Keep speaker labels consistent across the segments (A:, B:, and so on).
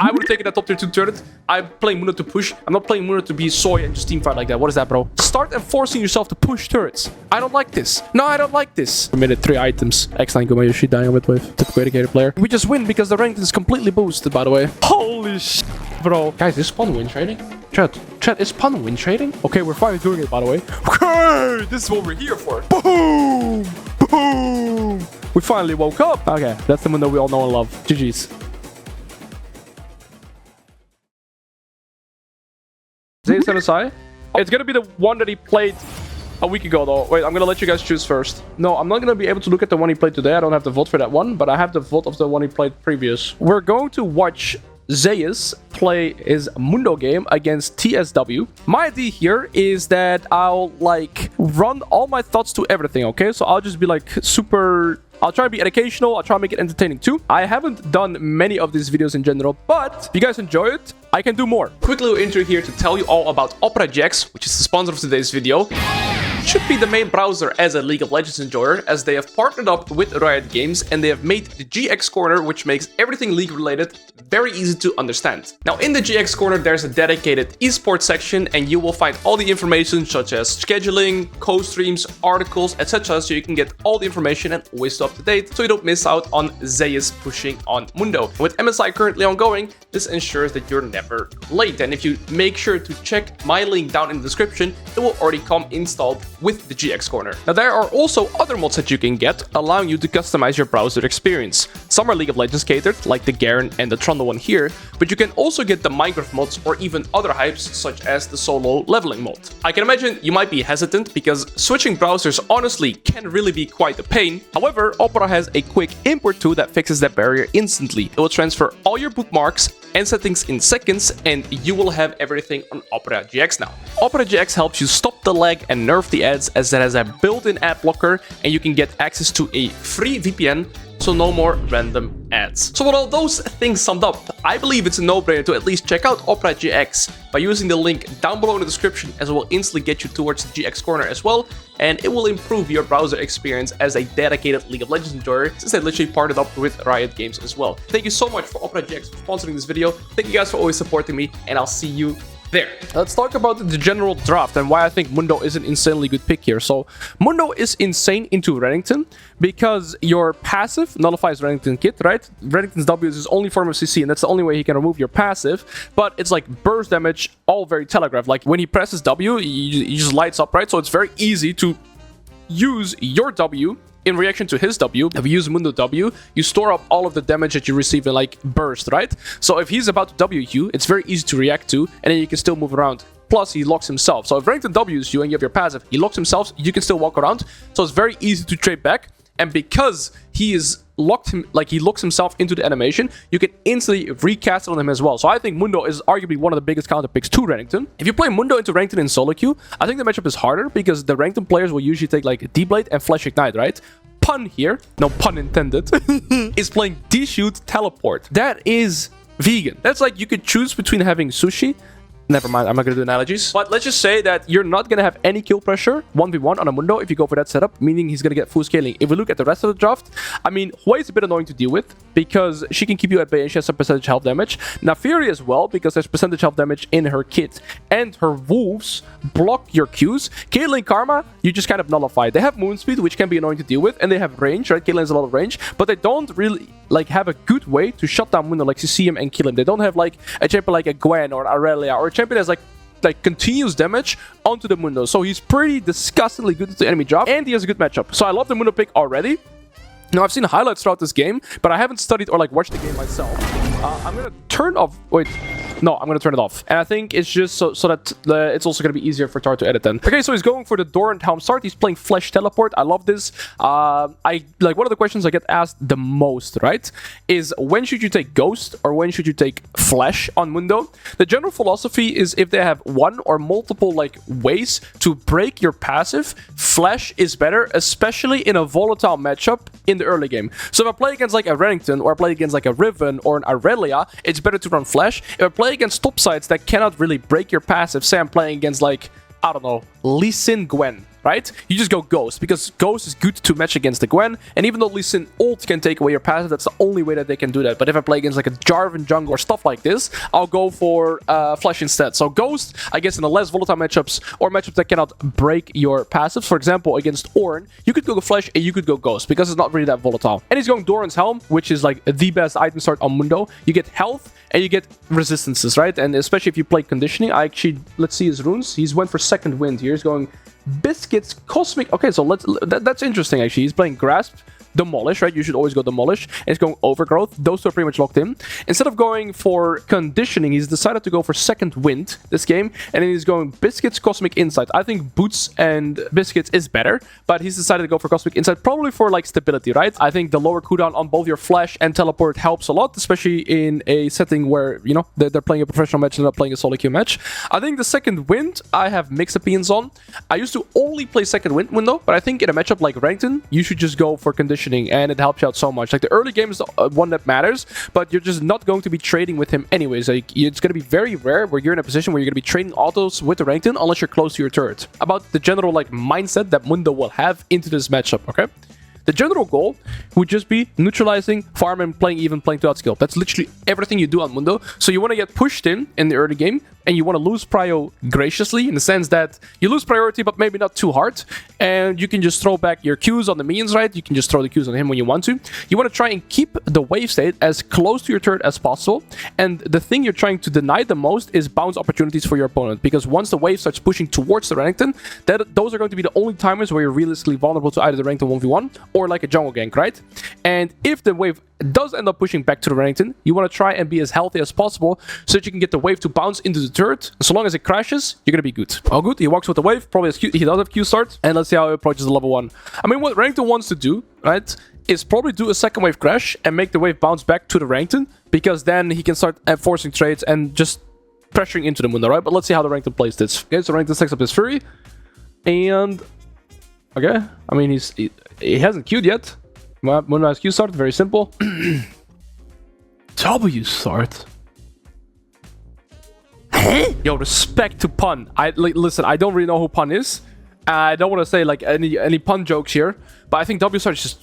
A: I would have taken that top tier 2 turret. I'm playing Mundo to push. I'm not playing Mundo to be soy and just teamfight like that. What is that, bro? Start enforcing yourself to push turrets. I don't like this. No, I don't like this. Committed 3 items. X9 Gumayoshi dying with wave. Typical educated player. We just win because the rank is completely boosted, by the way. Holy shit, bro. Guys, is spawn win trading? Chat, is spawn win trading? Okay, we're finally doing it, by the way. Okay, this is what we're here for. Boom! Boom! We finally woke up. Okay, that's the Mundo we all know and love. GG's. Zeus MSI? It's gonna be the one that he played a week ago, though. Wait, I'm gonna let you guys choose first. No, I'm not gonna be able to look at the one he played today. I don't have the VOD for that one, but I have the VOD of the one he played previous. We're going to watch Zeus play his Mundo game against TSW. My idea here is that I'll like run all my thoughts to everything, okay? So I'll just be like super... I'll try to be educational. I'll try to make it entertaining too. I haven't done many of these videos in general, but if you guys enjoy it, I can do more. Quick little intro here to tell you all about Opera GX, which is the sponsor of today's video. Should be the main browser as a League of Legends enjoyer, as they have partnered up with Riot Games and they have made the GX Corner, which makes everything League related very easy to understand. Now in the GX Corner there's a dedicated esports section and you will find all the information such as scheduling, co-streams, articles, etc. So you can get all the information and always stay up to date so you don't miss out on Zeus pushing on Mundo. With MSI currently ongoing, this ensures that you're never late, and if you make sure to check my link down in the description, it will already come installed with the GX Corner. Now there are also other mods that you can get, allowing you to customize your browser experience. Some are League of Legends catered, like the Garen and the Trundle one here, but you can also get the Minecraft mods or even other hypes such as the solo leveling mod. I can imagine you might be hesitant because switching browsers honestly can really be quite a pain. However, Opera has a quick import tool that fixes that barrier instantly. It will transfer all your bookmarks and settings in seconds and you will have everything on Opera GX now. Opera GX helps you stop the lag and nerf the ads, as it has a built-in ad blocker and you can get access to a free VPN, so no more random ads. So with all those things summed up, I believe it's a no-brainer to at least check out Opera GX by using the link down below in the description, as it will instantly get you towards the GX Corner as well, and it will improve your browser experience as a dedicated League of Legends enjoyer, since they literally partnered up with Riot Games as well. Thank you so much for Opera GX for sponsoring this video. Thank you guys for always supporting me, and I'll see you there. Let's talk about the general draft and why I think Mundo is an insanely good pick here. So Mundo is insane into Reddington because your passive nullifies Reddington kit, right? Reddington's W is his only form of CC and that's the only way he can remove your passive, but it's like burst damage, all very telegraphed. Like when he presses W, he just lights up, right? So it's very easy to use your W in reaction to his W. If you use Mundo W, you store up all of the damage that you receive in like burst, right? So if he's about to W you, it's very easy to react to, and then you can still move around. Plus, he locks himself. So if Reddington W's you and you have your passive, he locks himself, you can still walk around. So it's very easy to trade back. And because he is locked he locks himself into the animation, you can instantly recast it on him as well. So I think Mundo is arguably one of the biggest counter picks to Reddington. If you play Mundo into Reddington in solo queue, I think the matchup is harder because the Reddington players will usually take like D-Blade and Flash Ignite, right? Pun here, no pun intended, is playing D-Shoot Teleport. That is vegan. That's like you could choose between having Sushi. Never mind, I'm not gonna do analogies. But let's just say that you're not gonna have any kill pressure 1v1 on a Mundo if you go for that setup, meaning he's gonna get full scaling. If we look at the rest of the draft, I mean, Hui is a bit annoying to deal with because she can keep you at bay and she has some percentage health damage. Now Fury as well, because there's percentage health damage in her kit, and her wolves block your Qs. Caitlyn Karma, you just kind of nullify. They have moon speed, which can be annoying to deal with, and they have range, right? Caitlyn has a lot of range, but they don't really like have a good way to shut down Mundo, like to see him and kill him. They don't have like a champion like a Gwen or an Aurelia, or a champion that's like continuous damage onto the Mundo. So he's pretty disgustingly good to the enemy drop, and he has a good matchup. So I love the Mundo pick already. Now I've seen highlights throughout this game, but I haven't studied or like watched the game myself. I'm gonna turn off. Wait. No, I'm going to turn it off. And I think it's just so that it's also going to be easier for Tar to edit then. Okay, so he's going for the Doran Helm start. He's playing Flash Teleport. I love this. I like one of the questions I get asked the most, right, is when should you take Ghost or when should you take Flash on Mundo? The general philosophy is if they have one or multiple like ways to break your passive, Flash is better, especially in a volatile matchup in the early game. So if I play against like a Reddington or I play against like a Riven or an Aurelia, it's better to run Flash. If I play against top sides that cannot really break your passive, say I'm playing against like, I don't know, Lee Sin Gwen, right? You just go Ghost, because Ghost is good to match against the Gwen, and even though Lee Sin ult can take away your passive, that's the only way that they can do that. But if I play against like a Jarvan jungle or stuff like this, I'll go for Flash instead. So Ghost, I guess in the less volatile matchups, or matchups that cannot break your passives, for example, against Ornn, you could go Flash and you could go Ghost, because it's not really that volatile. And he's going Doran's Helm, which is like the best item start on Mundo. You get health, and you get resistances, right? And especially if you play conditioning, let's see his runes. He's went for second wind here. He's going Biscuits, Cosmic. Okay, so that's interesting actually. He's playing Grasp, Demolish, right? You should always go Demolish. And he's going Overgrowth. Those two are pretty much locked in. Instead of going for conditioning, he's decided to go for second wind this game. And then he's going Biscuits, Cosmic Insight. I think Boots and Biscuits is better, but he's decided to go for Cosmic Insight, probably for like stability, right? I think the lower cooldown on both your Flash and Teleport helps a lot, especially in a setting where, you know, they're playing a professional match and not playing a solo queue match. I think the second wind, I have mixed opinions on. I used to only play second wind window, but I think in a matchup like Rankton, you should just go for conditioning, and it helps you out so much. Like the early game is the one that matters, but you're just not going to be trading with him anyways. Like it's going to be very rare where you're in a position where you're going to be trading autos with the Rankton unless you're close to your turret. About the general like mindset that Mundo will have into this matchup, okay? The general goal would just be neutralizing, farm, and playing even, playing to outskill. That's literally everything you do on Mundo. So you want to get pushed in the early game, and you want to lose prio graciously, in the sense that you lose priority, but maybe not too hard. And you can just throw back your Qs on the minions, right? You can just throw the Qs on him when you want to. You want to try and keep the wave state as close to your turret as possible. And the thing you're trying to deny the most is bounce opportunities for your opponent. Because once the wave starts pushing towards the Renekton, those are going to be the only timers where you're realistically vulnerable to either the Renekton 1v1 or like a jungle gank, right? And if the wave does end up pushing back to the Renekton, you want to try and be as healthy as possible so that you can get the wave to bounce into the turret. And so long as it crashes, you're going to be good. Oh, good. He walks with the wave. Probably has Q, he does have Q start. And let's see how he approaches the level 1. I mean, what Renekton wants to do, right, is probably do a second wave crash and make the wave bounce back to the Renekton, because then he can start enforcing trades and just pressuring into the Mundo, right? But let's see how the Renekton plays this. Okay, so Renekton stacks up his Fury. And... okay, I mean, he hasn't queued yet. Mundo has Q start, very simple. W start. Yo, respect to Pun. Listen, I don't really know who Pun is. I don't want to say like any Pun jokes here, but I think W start is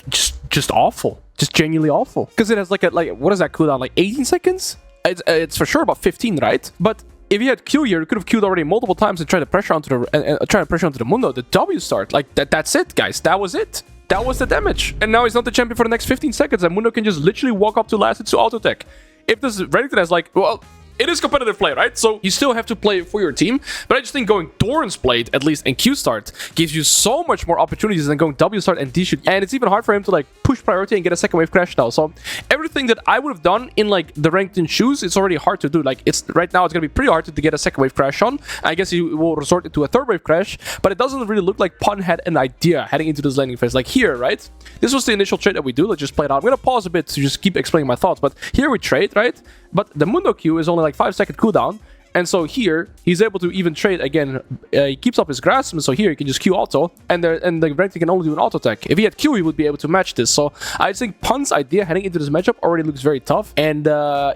A: just awful, just genuinely awful. Because it has like what is that cooldown? Like 18 seconds? It's for sure about 15, right? But if he had Q here, he could have queued already multiple times and tried to pressure onto the Mundo. The W start, like that's it, guys. That was it. That was the damage. And now he's not the champion for the next 15 seconds, and Mundo can just literally walk up to last hit to auto tech. If this Renekton has like, well, it is competitive play, right? So you still have to play for your team. But I just think going Doran's Blade, at least in Q start, gives you so much more opportunities than going W start and D shoot. And it's even hard for him to like push priority and get a second wave crash now. So everything that I would have done in like the Renekton shoes, it's already hard to do. Like right now it's gonna be pretty hard to get a second wave crash on. I guess he will resort to a third wave crash, but it doesn't really look like Pun had an idea heading into this landing phase. Like here, right? This was the initial trade that we do. Let's just play it out. I'm gonna pause a bit to just keep explaining my thoughts, but here we trade, right? But the Mundo Q is only like 5-second cooldown. And so here, he's able to even trade again. He keeps up his grasp, and so here he can just Q auto, and the Renekton can only do an auto attack. If he had Q, he would be able to match this. So I think Pun's idea heading into this matchup already looks very tough. And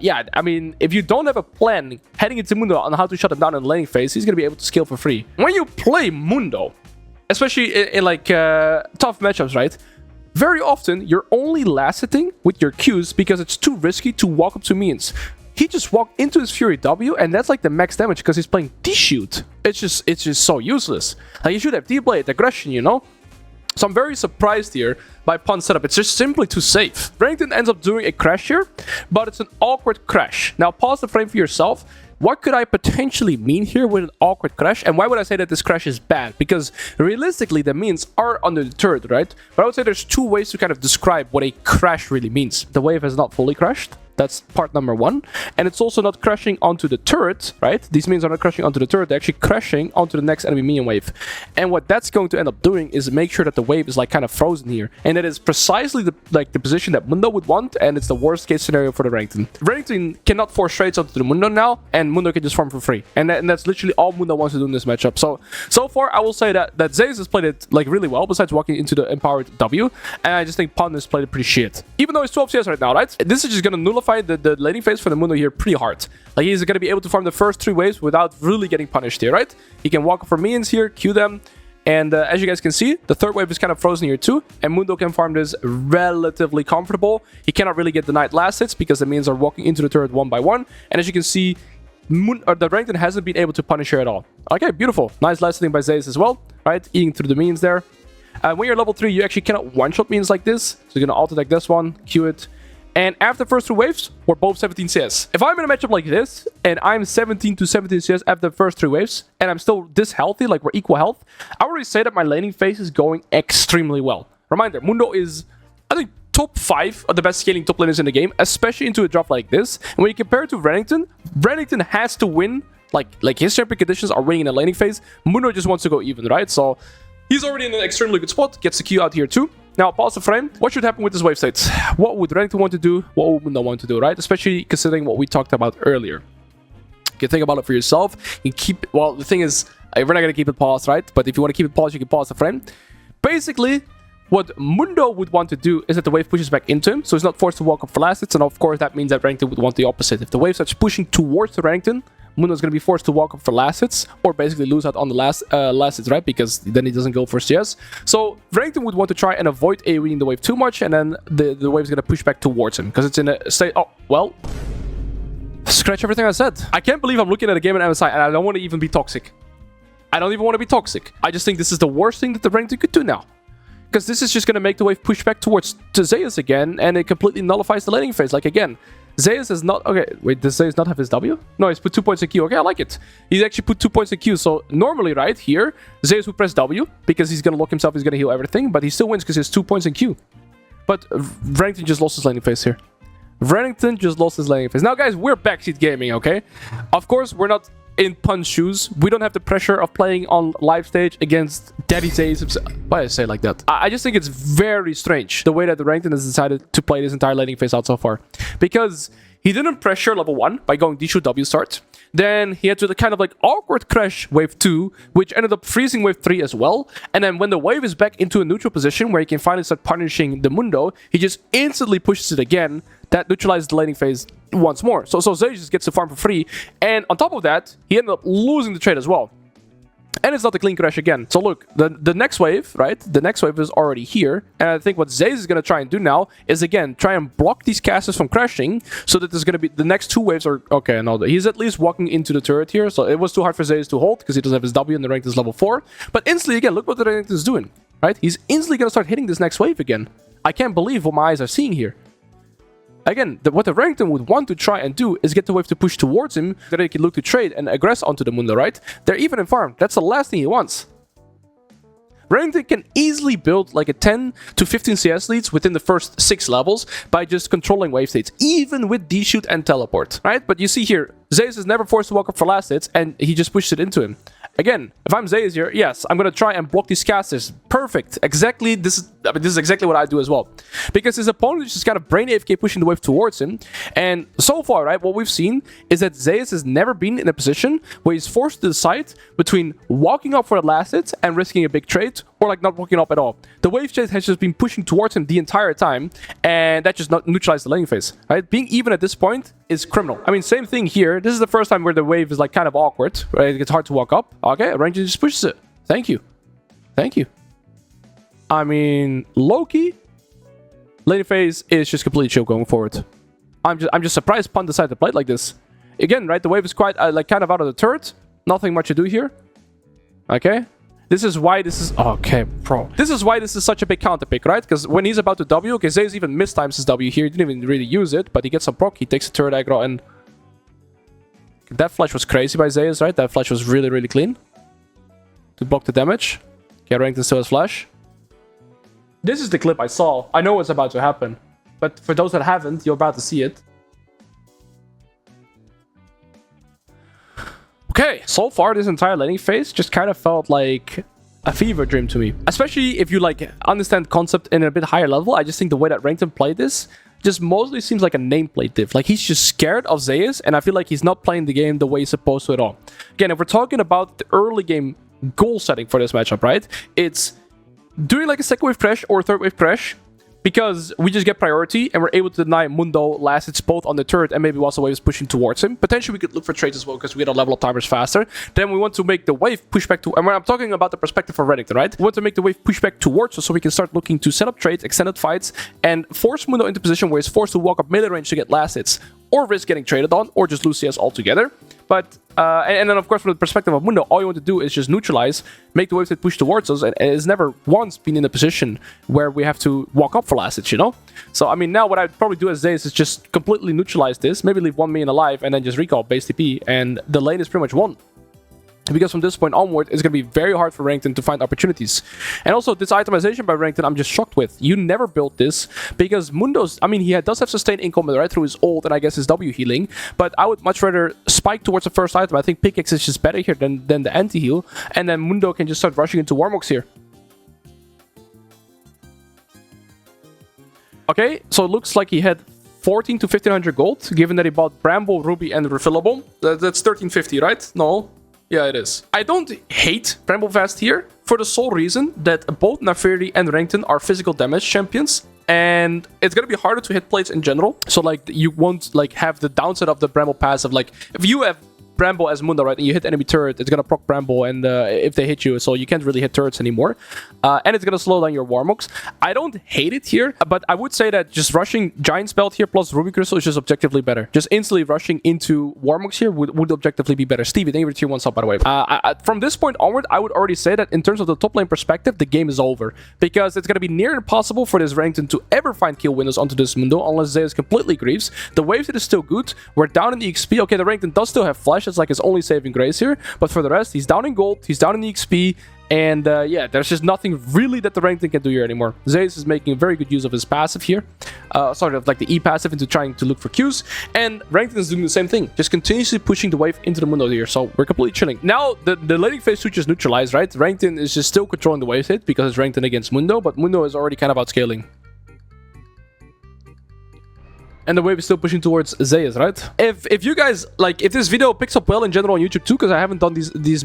A: yeah, I mean, if you don't have a plan heading into Mundo on how to shut him down in the laning phase, he's going to be able to scale for free. When you play Mundo, especially in like tough matchups, right? Very often, you're only last hitting with your Qs because it's too risky to walk up to minions. He just walked into his Fury W, and that's like the max damage because he's playing D-Shoot. It's just so useless. Like, you should have D-Blade, aggression, you know? So I'm very surprised here by Pun's setup. It's just simply too safe. Renekton ends up doing a crash here, but it's an awkward crash. Now, pause the frame for yourself. What could I potentially mean here with an awkward crash? And why would I say that this crash is bad? Because realistically, the minions are under the turret, right? But I would say there's two ways to kind of describe what a crash really means. The wave has not fully crashed. That's part number one. And it's also not crashing onto the turret, right? These minions are not crashing onto the turret. They're actually crashing onto the next enemy minion wave. And what that's going to end up doing is make sure that the wave is like kind of frozen here. And that is precisely the position that Mundo would want. And it's the worst case scenario for the Renekton. Renekton cannot force trades onto the Mundo now. And Mundo can just farm for free. And that's literally all Mundo wants to do in this matchup. So far, I will say that Zeus has played it like really well, besides walking into the empowered W. And I just think Pun has played it pretty shit. Even though he's 12 CS right now, right? This is just going to nullify the laning phase for the Mundo here pretty hard. Like, he's going to be able to farm the first 3 waves without really getting punished here, right? He can walk for minions here, Q them, And as you guys can see, the third wave is kind of frozen here too, and Mundo can farm this relatively comfortable. He cannot really get denied last hits because the minions are walking into the turret one by one, and as you can see, the Renekton hasn't been able to punish her at all. Okay, beautiful. Nice last hitting by Zeus as well, right? Eating through the minions there. When you're level 3, you actually cannot one-shot minions like this. So you're going to auto-deck this one, Q it. And after the first 2 waves, we're both 17 CS. If I'm in a matchup like this, and I'm 17 to 17 CS after the first 3 waves, and I'm still this healthy, like we're equal health, I already say that my laning phase is going extremely well. Reminder, Mundo is, I think, top 5 of the best scaling top laners in the game, especially into a drop like this. And when you compare it to Renekton, Renekton has to win, like his champion conditions are winning in the laning phase. Mundo just wants to go even, right? So he's already in an extremely good spot, gets the Q out here too. Now, pause the frame. What should happen with this wave state? What would Renekton want to do? What would Mundo want to do, right? Especially considering what we talked about earlier. You can think about it for yourself. You keep, well, the thing is, we're not going to keep it paused, right? But if you want to keep it paused, you can pause the frame. Basically, what Mundo would want to do is that the wave pushes back into him, so he's not forced to walk up for last hits, and of course that means that Renekton would want the opposite. If the wave starts pushing towards the Renekton, Mundo's going to be forced to walk up for last hits, or basically lose out on the last hits, right? Because then he doesn't go for CS. So Renekton would want to try and avoid AoEing the wave too much, and then the wave's going to push back towards him, because it's in a state... Oh, well... Scratch everything I said. I can't believe I'm looking at a game in MSI, and I don't want to even be toxic. I don't even want to be toxic. I just think this is the worst thing that the Renekton could do now. Because this is just going to make the wave push back towards Zeus again, and it completely nullifies the laning phase. Like, again, Zeus is not... Okay, wait, does Zeus not have his W? No, he's put 2 points in Q. Okay, I like it. He's actually put 2 points in Q. So, normally, right here, Zeus would press W, because he's going to lock himself, he's going to heal everything, but he still wins because he has 2 points in Q. But Renekton just lost his laning phase here. Renekton just lost his laning phase. Now, guys, we're backseat gaming, okay? Of course, we're not in Pun's shoes. We don't have the pressure of playing on live stage against Daddy Zeus himself. Why did I say it like that? I just think it's very strange the way that the Renekton has decided to play this entire laning phase out so far. Because he didn't pressure level 1 by going D-shoot W start. Then he had to kind of like awkward crash wave 2, which ended up freezing wave 3 as well. And then when the wave is back into a neutral position where he can finally start punishing the Mundo, he just instantly pushes it again. That neutralizes the laning phase once more. So Zeus just gets to farm for free. And on top of that, he ended up losing the trade as well. And it's not a clean crash again. So look, the next wave, right? The next wave is already here. And I think what Zeus is going to try and do now is, again, try and block these casters from crashing so that there's going to be... The next 2 waves are... Okay, no, he's at least walking into the turret here. So it was too hard for Zeus to hold because he doesn't have his W and the rank is level 4. But instantly, again, look what the rank is doing, right? He's instantly going to start hitting this next wave again. I can't believe what my eyes are seeing here. Again, what the Renekton would want to try and do is get the wave to push towards him, that he can look to trade and aggress onto the Mundo, right? They're even in farm. That's the last thing he wants. Renekton can easily build like a 10 to 15 CS leads within the first 6 levels by just controlling wave states, even with D-shoot and teleport, right? But you see here, Zeus is never forced to walk up for last hits, and he just pushed it into him. Again, if I'm Zeus here, yes, I'm going to try and block these casters. Perfect. Exactly. This is exactly what I do as well. Because his opponent is just kind of brain AFK pushing the wave towards him. And so far, right, what we've seen is that Zeus has never been in a position where he's forced to decide between walking up for the last hit and risking a big trade, or like not walking up at all. The wave chase has just been pushing towards him the entire time, and that just not neutralized the laning phase, right? Being even at this point is criminal. I mean, same thing here. This is the first time where the wave is like kind of awkward, right? It's hard to walk up. Okay, Ranger just pushes it. Thank you. Thank you. I mean, Loki, laning phase is just completely chill going forward. I'm just surprised Pun decided to play it like this. Again, right? The wave is quite like kind of out of the turret. Nothing much to do here. Okay. This is why this is... Okay, bro. This is why this is such a big counter pick, right? Because when he's about to W, okay, Zeus even mistimes his W here. He didn't even really use it, but he gets some proc. He takes the turret aggro, and... That flash was crazy by Zeus, right? That flash was really, really clean. To block the damage. Okay, Renekton still has flash. This is the clip I saw. I know what's about to happen. But for those that haven't, you're about to see it. Okay, so far this entire laning phase just kind of felt like a fever dream to me. Especially if you like understand concept in a bit higher level. I just think the way that Renekton played this just mostly seems like a nameplate diff. Like he's just scared of Zeus, and I feel like he's not playing the game the way he's supposed to at all. Again, if we're talking about the early game goal setting for this matchup, right? It's doing like a second wave crash or a third wave crash, because we just get priority and we're able to deny Mundo last hits both on the turret and maybe whilst the wave is pushing towards him. Potentially we could look for trades as well because we get our level up timers faster. Then we want to make the wave push back to, and when I'm talking about the perspective of Reddington, right? We want to make the wave push back towards us so we can start looking to set up trades, extended fights, and force Mundo into position where he's forced to walk up melee range to get last hits, or risk getting traded on, or just lose CS altogether. But, and then of course from the perspective of Mundo, all you want to do is just neutralize, make the waves that push towards us, and it's never once been in a position where we have to walk up for last hits, you know? So, I mean, now what I'd probably do as Zeus is just completely neutralize this, maybe leave 1 minion alive, and then just recall base TP, and the lane is pretty much won. Because from this point onward, it's going to be very hard for Reddington to find opportunities. And also, this itemization by Reddington, I'm just shocked with. You never built this, because Mundo's, I mean, he does have sustained income right through his ult and I guess his W healing, but I would much rather spike towards the first item. I think pickaxe is just better here than the anti-heal, and then Mundo can just start rushing into Warmox here. Okay, so it looks like he had 14 to 1500 gold, given that he bought Bramble, Ruby, and Refillable. That's 1350, right? No? Yeah, it is. I don't hate Bramblefast here for the sole reason that both Naafiri and Reddington are physical damage champions, and it's gonna be harder to hit plates in general. So like you won't like have the downside of the Bramble passive. Like if you have Bramble as Mundo, right, and you hit enemy turret, it's gonna proc Bramble, and if they hit you, so you can't really hit turrets anymore. And it's gonna slow down your Warmox. I don't hate it here, but I would say that just rushing Giant's Belt here plus Ruby Crystal is just objectively better. Just instantly rushing into Warmox here would objectively be better. Stevie, thank you for tier 1 sub, by the way. From this point onward, I would already say that in terms of the top lane perspective, the game is over. Because it's gonna be near impossible for this Reddington to ever find kill windows onto this Mundo, unless Zeus completely grieves. The wave hit is still good. We're down in the XP. Okay, the Reddington does still have flash. It's like his only saving grace here, but for the rest, he's down in gold, he's down in the XP, and yeah, there's just nothing really that the Reddington can do here anymore. Zeus is making very good use of his passive here, sort of like the E passive into trying to look for Qs, and Reddington is doing the same thing, just continuously pushing the wave into the Mundo here, so we're completely chilling. Now, the laning phase switch is neutralized, right? Reddington is just still controlling the wave hit because it's Reddington against Mundo, but Mundo is already kind of outscaling. And the wave is still pushing towards Zeus, right? If you guys, like, if this video picks up well in general on YouTube too, because I haven't done these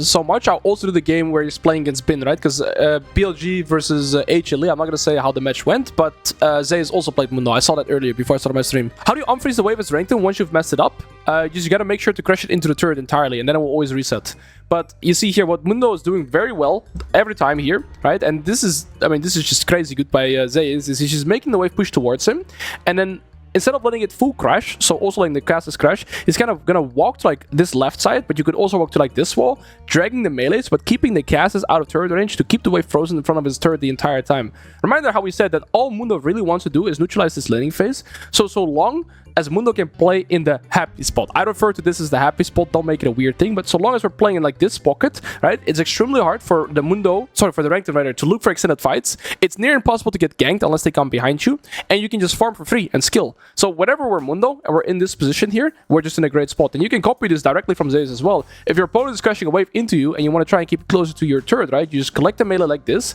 A: so much, I'll also do the game where he's playing against Bin, right? Because PLG versus HLE, I'm not going to say how the match went, but Zeus also played Mundo. I saw that earlier before I started my stream. How do you unfreeze the wave as Reddington once you've messed it up? You got to make sure to crash it into the turret entirely, and then it will always reset. But you see here, what Mundo is doing very well every time here, right? And this is, I mean, this is just crazy good by Zeus, is he's just making the wave push towards him, and then instead of letting it full crash, so also letting the casters crash, he's kind of gonna walk to like this left side, but you could also walk to like this wall, dragging the melees, but keeping the casters out of turret range to keep the wave frozen in front of his turret the entire time. Reminder how we said that all Mundo really wants to do is neutralize this laning phase, so long as Mundo can play in the happy spot. I refer to this as the happy spot, don't make it a weird thing, but so long as we're playing in like this pocket, right, it's extremely hard for the Reddington Rider to look for extended fights. It's near impossible to get ganked unless they come behind you, and you can just farm for free and skill. So whenever we're Mundo and we're in this position here, we're just in a great spot. And you can copy this directly from Zeus as well. If your opponent is crashing a wave into you and you want to try and keep it closer to your turret, right, you just collect the melee like this,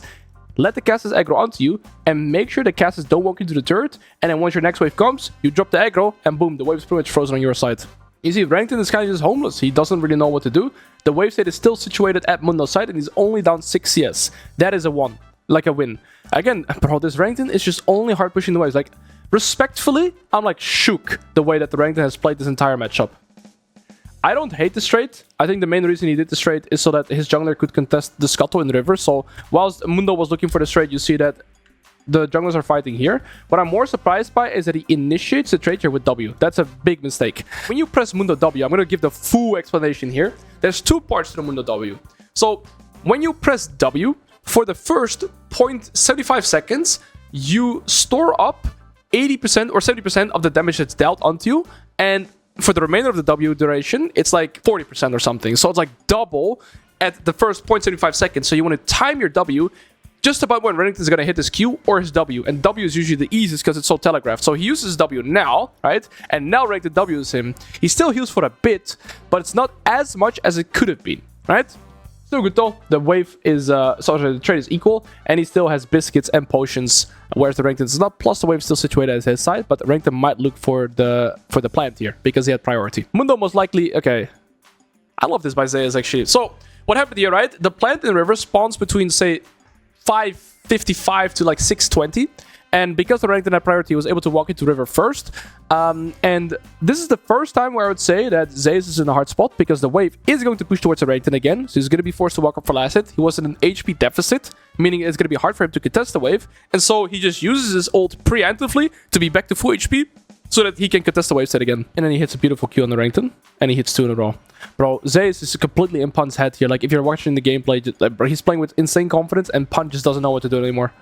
A: let the casters aggro onto you, and make sure the casters don't walk into the turret, and then once your next wave comes, you drop the aggro, and boom, the wave is pretty much frozen on your side. You see, Reddington is kind of just homeless. He doesn't really know what to do. The wave state is still situated at Mundo's side, and he's only down 6 CS. That is a 1. Like a win. Again, bro, this Reddington is just only hard pushing the waves. Like, respectfully, I'm like shook the way that the Reddington has played this entire matchup. I don't hate this trade. I think the main reason he did this trade is so that his jungler could contest the Scuttle in the river. So whilst Mundo was looking for this trade, you see that the junglers are fighting here. What I'm more surprised by is that he initiates the trade here with W. That's a big mistake. When you press Mundo W, I'm going to give the full explanation here. There's 2 parts to the Mundo W. So when you press W, for the first 0.75 seconds, you store up 80% or 70% of the damage that's dealt onto you, and for the remainder of the W duration, it's like 40% or something. So it's like double at the first 0.75 seconds. So you want to time your W just about when Reddington is going to hit his Q or his W. And W is usually the easiest because it's so telegraphed. So he uses W now, right? And now Reddington W's him. He still heals for a bit, but it's not as much as it could have been, right? Still good though. The wave is, the trade is equal, and he still has biscuits and potions, whereas the Reddington is not. Plus the wave is still situated at his side, but Reddington might look for the plant here because he had priority. Mundo most likely, okay. I love this by Zeus actually. So what happened here, right? The plant in the river spawns between say 555 to like 620, And because the Renekton had priority, he was able to walk into river first. And this is the first time where I would say that Zeus is in a hard spot, because the wave is going to push towards the Renekton again. So he's going to be forced to walk up for last hit. He was in an HP deficit, meaning it's going to be hard for him to contest the wave. And so he just uses his ult preemptively to be back to full HP, so that he can contest the wave set again. And then he hits a beautiful Q on the Renekton, and he hits 2 in a row. Bro, Zeus is completely in Pun's head here. Like, if you're watching the gameplay, he's playing with insane confidence, and Pun just doesn't know what to do anymore.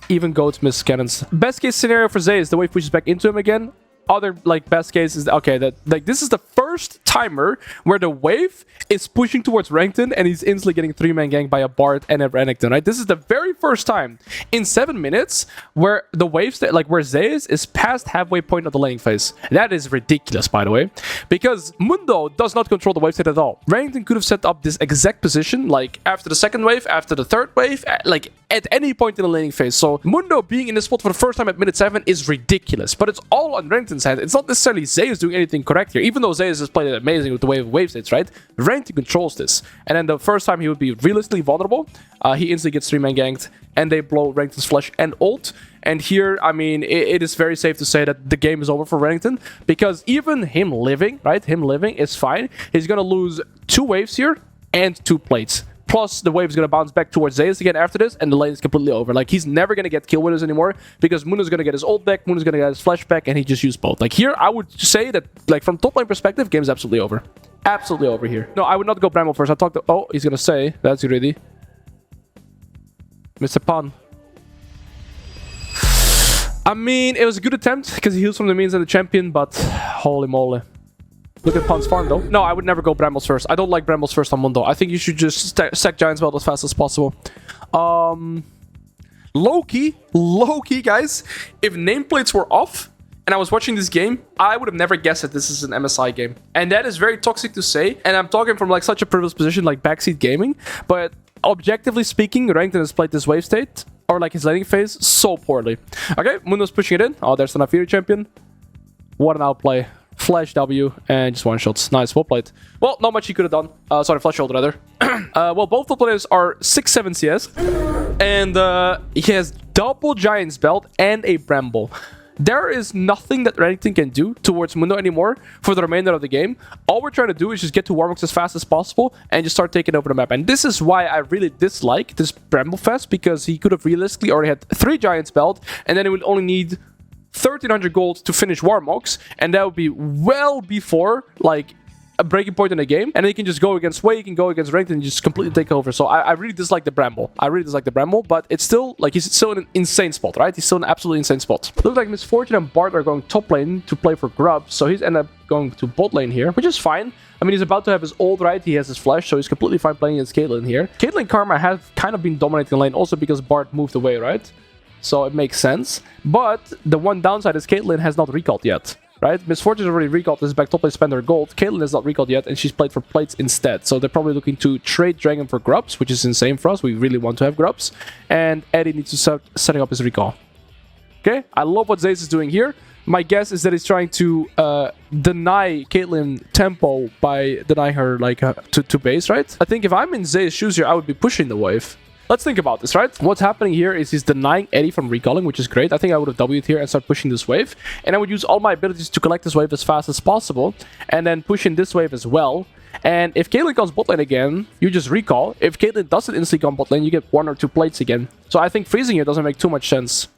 A: Even goats miss cannons. Best case scenario for Zeus, the wave pushes back into him again. Other, like, best case is, okay, that, like, this is the first timer where the wave is pushing towards Renekton and he's instantly getting 3-man ganked by a Bard and a Renekton, right? This is the very first time in 7 minutes where the waves, where Zeus is past halfway point of the laning phase. That is ridiculous, by the way, because Mundo does not control the wave state at all. Renekton could have set up this exact position, like, after the second wave, after the third wave, like, at any point in the laning phase. So Mundo being in this spot for the first time at minute 7 is ridiculous, but it's all on Renekton's hand. It's not necessarily Zeus doing anything correct here, even though Zeus has played it amazing with the wave states, right? Renekton controls this. And then the first time he would be realistically vulnerable, he instantly gets 3-man ganked, and they blow Renekton's flash and ult. And here, I mean, it is very safe to say that the game is over for Renekton, because even him living, right? Him living is fine. He's gonna lose 2 waves here and 2 plates. Plus, the wave is going to bounce back towards Zeus again after this, and the lane is completely over. Like, he's never going to get kill winners anymore, because Mundo's going to get his ult back, Mundo's going to get his flash back, and he just used both. Like, here, I would say that, like, from top lane perspective, game's absolutely over. Absolutely over here. No, I would not go Bramble first. I talked to... Oh, he's going to say. That's greedy. Mr. Pan. I mean, it was a good attempt, because he heals from the minions and the champion, but holy moly. Look at Pun's farm, though. No, I would never go Brambles first. I don't like Brambles first on Mundo. I think you should just stack Giant's Belt as fast as possible. Low-key, guys, if nameplates were off and I was watching this game, I would have never guessed that this is an MSI game. And that is very toxic to say. And I'm talking from, like, such a privileged position, like backseat gaming. But objectively speaking, Renekton has played this wave state, or, like, his laning phase, so poorly. Okay, Mundo's pushing it in. Oh, there's the Naafiri champion. What an outplay. Flash W and just one shots. Nice, well played. Well, not much he could have done. Sorry, flash ult rather. Well, both the players are 6-7 CS. And he has double Giant's Belt and a Bramble. There is nothing that Renekton can do towards Mundo anymore for the remainder of the game. All we're trying to do is just get to Warmix as fast as possible and just start taking over the map. And this is why I really dislike this Bramble Fest, because he could have realistically already had 3 Giant's Belt, and then he would only need 1,300 gold to finish Warmox, and that would be well before, like, a breaking point in the game, and then he can just go against Wei, he can go against Renekton and just completely take over. So I really dislike the Bramble. But it's still, like, he's still in an insane spot, right? He's still in an absolutely insane spot. Looks like Misfortune and Bard are going top lane to play for grubs, so he's ended up going to bot lane here, which is fine. I mean, he's about to have his ult, right? He has his flash, so he's completely fine playing against Caitlyn here. Caitlyn Karma has kind of been dominating lane also because Bard moved away, right? So it makes sense. But the one downside is Caitlyn has not recalled yet, right? Misfortune's already recalled this back top lane, spend her gold. Caitlyn has not recalled yet, and she's played for plates instead. So they're probably looking to trade Dragon for grubs, which is insane for us. We really want to have grubs. And Eddie needs to start setting up his recall. Okay, I love what Zeus is doing here. My guess is that he's trying to deny Caitlyn tempo by denying her, like, to base, right? I think if I'm in Zeus' shoes here, I would be pushing the wave. Let's think about this, right? What's happening here is he's denying Eddie from recalling, which is great. I think I would have W'd here and start pushing this wave. And I would use all my abilities to collect this wave as fast as possible. And then push in this wave as well. And if Caitlyn comes bot lane again, you just recall. If Caitlyn doesn't instantly come bot lane, you get 1 or 2 plates again. So I think freezing here doesn't make too much sense.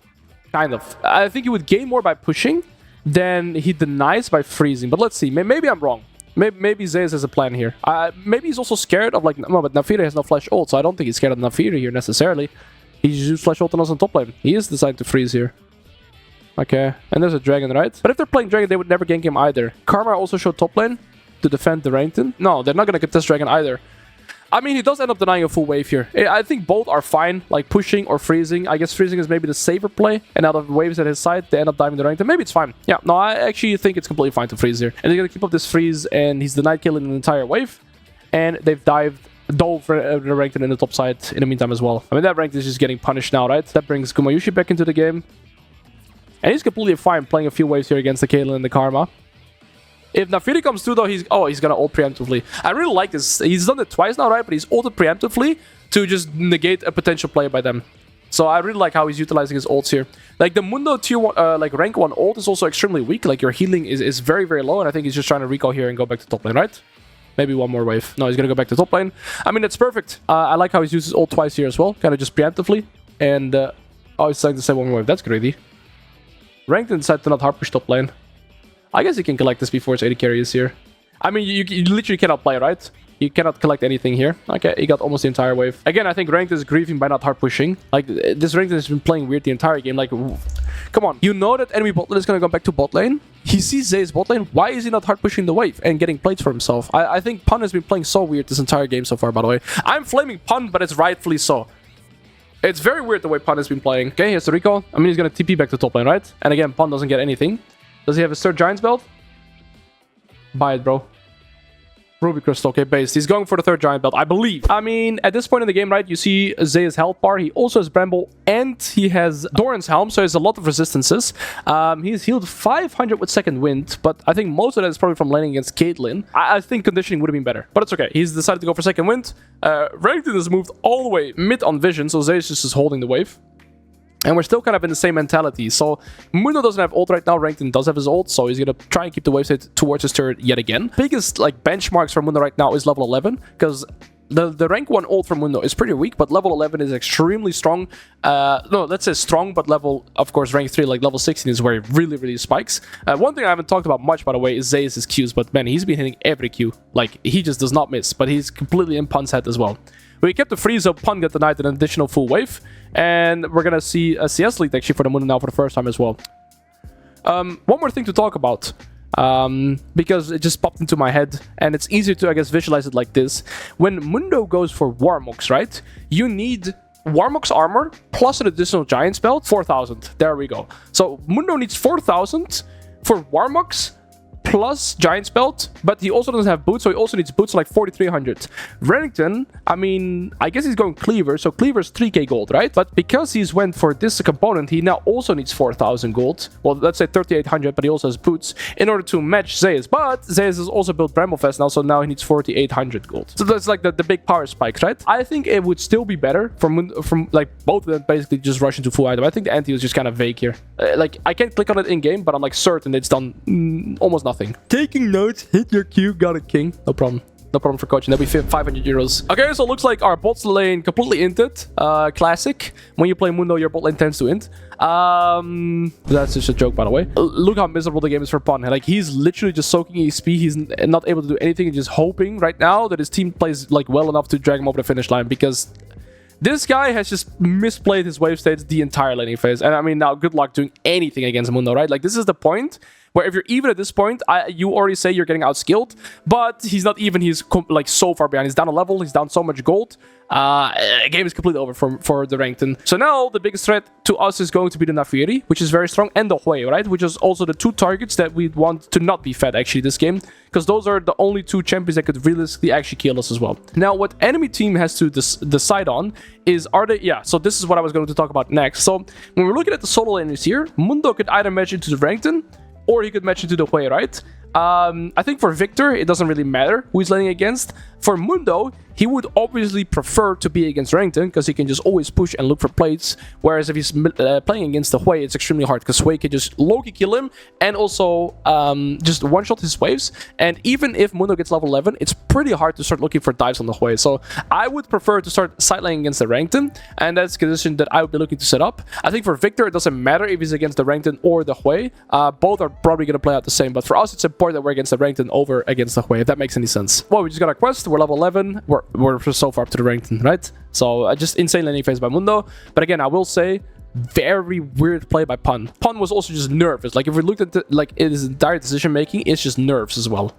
A: Kind of. I think he would gain more by pushing than he denies by freezing. But let's see. Maybe I'm wrong. Maybe Zeus has a plan here. Maybe he's also scared of, like... No, but Naafiri has no flash ult, so I don't think he's scared of Naafiri here necessarily. He just used flash ult on us on top lane. He is designed to freeze here. Okay. And there's a dragon, right? But if they're playing dragon, they would never gank him either. Karma also showed top lane to defend the Renekton. No, they're not going to contest dragon either. I mean, he does end up denying a full wave here. I think both are fine, like pushing or freezing. I guess freezing is maybe the safer play. And out of waves at his side, they end up diving the Renekton. Maybe it's fine. Yeah, no, I actually think it's completely fine to freeze here. And they're going to keep up this freeze, and he's denied killing an entire wave. And they've dove for the Renekton in the top side in the meantime as well. I mean, that Renekton is just getting punished now, right? That brings Gumayushi back into the game. And he's completely fine playing a few waves here against the Caitlyn and the Karma. If Naafiri comes through, though, he's gonna ult preemptively. I really like this. He's done it twice now, right? But he's ulted preemptively to just negate a potential play by them. So I really like how he's utilizing his ults here. Like the Mundo tier 1, like rank 1 ult is also extremely weak. Like your healing is very, very low. And I think he's just trying to recall here and go back to top lane, right? Maybe one more wave. No, he's going to go back to top lane. I mean, that's perfect. I like how he's used his ult twice here as well. Kind of just preemptively. And, oh, he's starting to say one more wave. That's greedy. Ranked decided to not hard push top lane. I guess he can collect this before his AD carry is here. I mean, you literally cannot play, right? You cannot collect anything here. Okay, he got almost the entire wave. Again, I think Ranked is grieving by not hard pushing. Like, this Ranked has been playing weird the entire game. Like, come on. You know that enemy bot lane is going to go back to bot lane. He sees Zeus bot lane. Why is he not hard pushing the wave and getting plates for himself? I think Pun has been playing so weird this entire game so far, by the way. I'm flaming Pun, but it's rightfully so. It's very weird the way Pun has been playing. Okay, here's the recall. I mean, he's going to TP back to top lane, right? And again, Pun doesn't get anything. Does he have his third Giant's Belt? Buy it, bro. Ruby Crystal, okay, based. He's going for the third Giant Belt, I believe. I mean, at this point in the game, right, you see Zeus' health bar. He also has Bramble, and he has Doran's Helm, so he has a lot of resistances. He's healed 500 with Second Wind, but I think most of that is probably from laning against Caitlyn. I think conditioning would have been better, but it's okay. He's decided to go for Second Wind. Renekton has moved all the way mid on Vision, so Zeus is just holding the wave. And we're still kind of in the same mentality. So Mundo doesn't have ult right now. Renekton does have his ult, so he's going to try and keep the wave state towards his turret yet again. Biggest like benchmarks for Mundo right now is level 11, because the rank 1 ult from Mundo is pretty weak, but level 11 is extremely strong. No, let's say strong, but level, of course, rank 3, like level 16 is where it really, really spikes. One thing I haven't talked about much, by the way, is Zeus' Qs, but man, he's been hitting every Q. Like, he just does not miss, but he's completely in Pun's head as well. We kept the freeze up, Pun got denied an additional full wave, and we're gonna see a CS lead actually for the Mundo now for the first time as well. One more thing to talk about, because it just popped into my head, and it's easier to, I guess, visualize it like this. When Mundo goes for Warmux, right, you need Warmux armor plus an additional Giant's Belt, 4,000. There we go. So Mundo needs 4,000 for Warmux plus Giant's Belt, but he also doesn't have boots, so he also needs boots like 4,300. Renekton, I mean, I guess he's going Cleaver, so Cleaver's 3k gold, right? But because he's went for this component, he now also needs 4,000 gold. Well, let's say 3,800, but he also has boots in order to match Zeus. But Zeus has also built Bramblefest now, so now he needs 4,800 gold. So that's like the big power spikes, right? I think it would still be better from like both of them basically just rush into full item. I think the anti was just kind of vague here. Like, I can't click on it in game, but I'm like certain it's done almost nothing. Taking notes, hit your Q, got it, king. No problem. No problem for coaching. That'll be 500 euros. Okay, so it looks like our bot lane completely inted. Classic. When you play Mundo, your bot lane tends to int. That's just a joke, by the way. Look how miserable the game is for Pun. Like, he's literally just soaking EXP. He's not able to do anything. He's just hoping right now that his team plays like well enough to drag him over the finish line, because this guy has just misplayed his wave states the entire laning phase. And I mean, now good luck doing anything against Mundo, right? Like, this is the point where if you're even at this point, you already say you're getting outskilled, but he's not even. He's like so far behind. He's down a level. He's down so much gold. Game is completely over for the Renekton. So now the biggest threat to us is going to be the Naafiri, which is very strong, and the Hui, right? Which is also the two targets that we want to not be fed actually this game, because those are the only two champions that could realistically actually kill us as well. Now, what enemy team has to decide on is, are they... Yeah, so this is what I was going to talk about next. So when we're looking at the solo lanes here, Mundo could either match into the Renekton, or he could match into the Hui, right? I think for Victor, it doesn't really matter who he's laning against. For Mundo, he would obviously prefer to be against Renekton, because he can just always push and look for plates. Whereas if he's playing against the Hui, it's extremely hard, because Hui can just low-key kill him and also just one-shot his waves. And even if Mundo gets level 11, it's pretty hard to start looking for dives on the Hui. So I would prefer to start side laning against the Renekton, and that's a condition that I would be looking to set up. I think for Victor, it doesn't matter if he's against the Renekton or the Hui. Both are probably going to play out the same, but for us, it's important that we're against the Renekton over against the Hui, if that makes any sense. Well, we just got our quest. We're level 11. We're so far up to the Renekton, right? So just insane laning phase by Mundo. But again, I will say, very weird play by Pun. Pun was also just nervous. Like, if we looked at like his entire decision making, it's just nerves as well.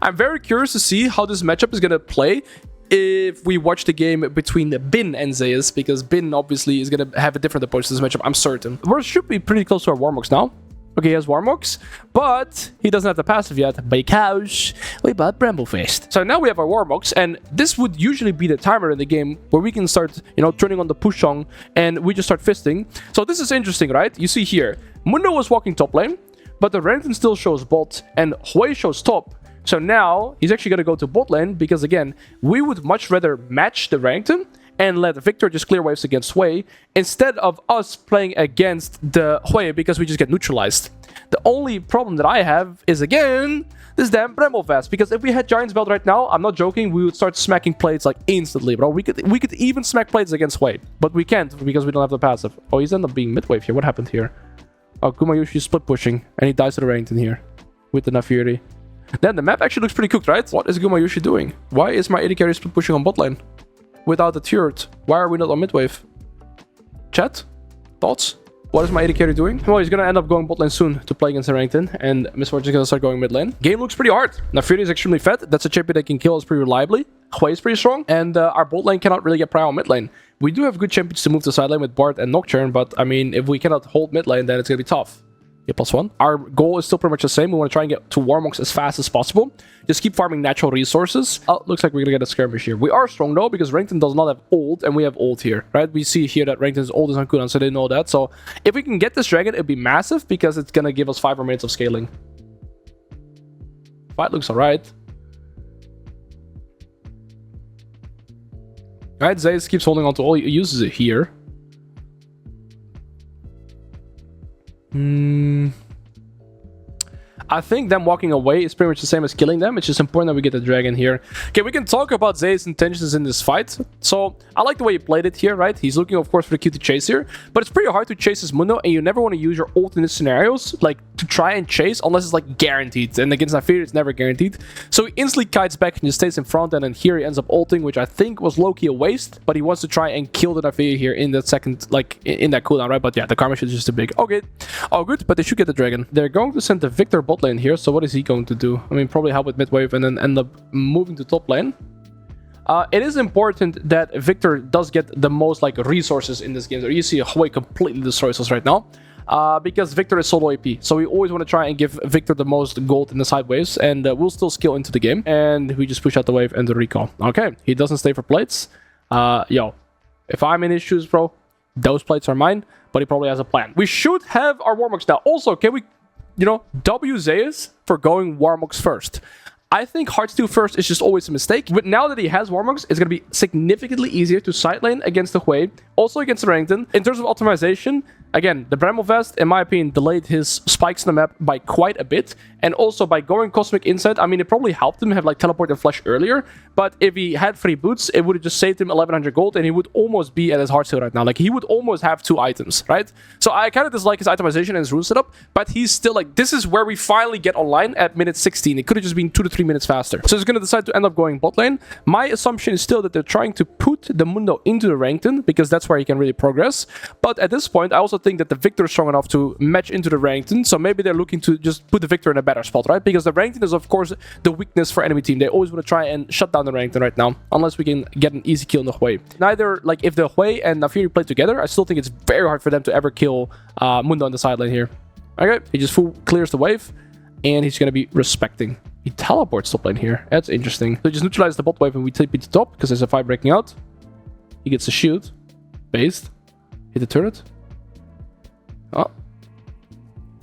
A: I'm very curious to see how this matchup is gonna play if we watch the game between Bin and Zeus, because Bin obviously is gonna have a different approach to this matchup, I'm certain. We should be pretty close to our Warmux now. Okay, he has Warmux, but he doesn't have the passive yet, because we bought Bramblefest. So now we have our Warmux, and this would usually be the timer in the game where we can start, you know, turning on the push song, and we just start fisting. So this is interesting, right? You see here, Mundo was walking top lane, but the Renekton still shows bot, and Hui shows top. So now he's actually going to go to bot lane, because again, we would much rather match the Renekton and let Victor just clear waves against Hui, instead of us playing against the Hui because we just get neutralized. The only problem that I have is, again, this damn Bramble Vest, because if we had Giant's Belt right now, I'm not joking, we would start smacking plates like instantly, bro. We could even smack plates against Hui, but we can't because we don't have the passive. Oh, he's ended up being mid-wave here. What happened here? Oh, Gumayushi is split pushing, and he dies to the Rankin here with the Nafiri. Then the map actually looks pretty cooked, right? What is Gumayushi doing? Why is my AD carry split pushing on bot lane without the turret? Why are we not on mid-wave? Chat? Thoughts? What is my AD carry doing? Well, he's gonna end up going bot lane soon to play against Harrington, and Miss Fortune is gonna start going mid lane. Game looks pretty hard. Nafiri is extremely fat. That's a champion that can kill us pretty reliably. Hui is pretty strong, and our bot lane cannot really get prio on mid lane. We do have good champions to move to side lane with Bard and Nocturne, but I mean, if we cannot hold mid lane, then it's gonna be tough. Yeah, +1. Our goal is still pretty much the same. We want to try and get to Warmox as fast as possible. Just keep farming natural resources. Oh, looks like we're going to get a skirmish here. We are strong though, because Renekton does not have ult, and we have ult here, right? We see here that Renekton's ult is on cooldown, so they know that. So if we can get this dragon, it'd be massive, because it's going to give us 5 more minutes of scaling. Fight looks alright. Alright, Zeus keeps holding on to all he uses it here. I think them walking away is pretty much the same as killing them. It's just important that we get the dragon here. Okay, we can talk about Zeus' intentions in this fight. So, I like the way he played it here, right? He's looking, of course, for the Q to chase here. But it's pretty hard to chase this Mundo, and you never want to use your ult in these scenarios, like, to try and chase, unless it's, like, guaranteed. And against Nafiri, it's never guaranteed. So, he instantly kites back and just stays in front, and then here he ends up ulting, which I think was low-key a waste. But he wants to try and kill the Nafiri here in that second, like, in that cooldown, right? But yeah, the karma is just too big. Okay, all good, but they should get the dragon. They're going to send the Victor bot lane here, so what is he going to do? I mean, probably help with mid-wave and then end up moving to top lane. It is important that Victor does get the most, like, resources in this game. So you see Hui completely destroys us right now. Because Victor is solo AP. So we always want to try and give Victor the most gold in the side waves. And we'll still skill into the game. And we just push out the wave and the recall. Okay, he doesn't stay for plates. Yo, if I'm in his shoes, bro, those plates are mine. But he probably has a plan. We should have our Warmox now. Also, can we, you know, W Zeus for going Warmox first? I think Hearts 2 first is just always a mistake. But now that he has Warmox, it's going to be significantly easier to side lane against the Hui. Also against the Renekton. In terms of optimization, again, the Bramble Vest, in my opinion, delayed his spikes on the map by quite a bit. And also by going Cosmic Insight, I mean, it probably helped him have like Teleport and Flash earlier. But if he had free boots, it would have just saved him 1100 gold, and he would almost be at his Hearts 2 right now. Like, he would almost have 2 items, right? So I kind of dislike his itemization and his rune setup, but he's still like, this is where we finally get online at minute 16. It could have just been 2 to 3 minutes faster. So he's going to decide to end up going bot lane. My assumption is still that they're trying to put the Mundo into the Renekton, because that's where he can really progress. But at this point, I also think that the Victor is strong enough to match into the Renekton, so maybe they're looking to just put the Victor in a better spot, right? Because the Renekton is, of course, the weakness for enemy team. They always want to try and shut down the Renekton right now, unless we can get an easy kill in the Hui. Neither, like, if the Hui and Nafiri play together, I still think it's very hard for them to ever kill Mundo on the side lane here. Okay, he just full clears the wave, and he's going to be respecting. He teleports top lane here. That's interesting. So he just neutralizes the bot wave, and we take it to top, because there's a fight breaking out. He gets the shield. Based. Hit the turret. Oh.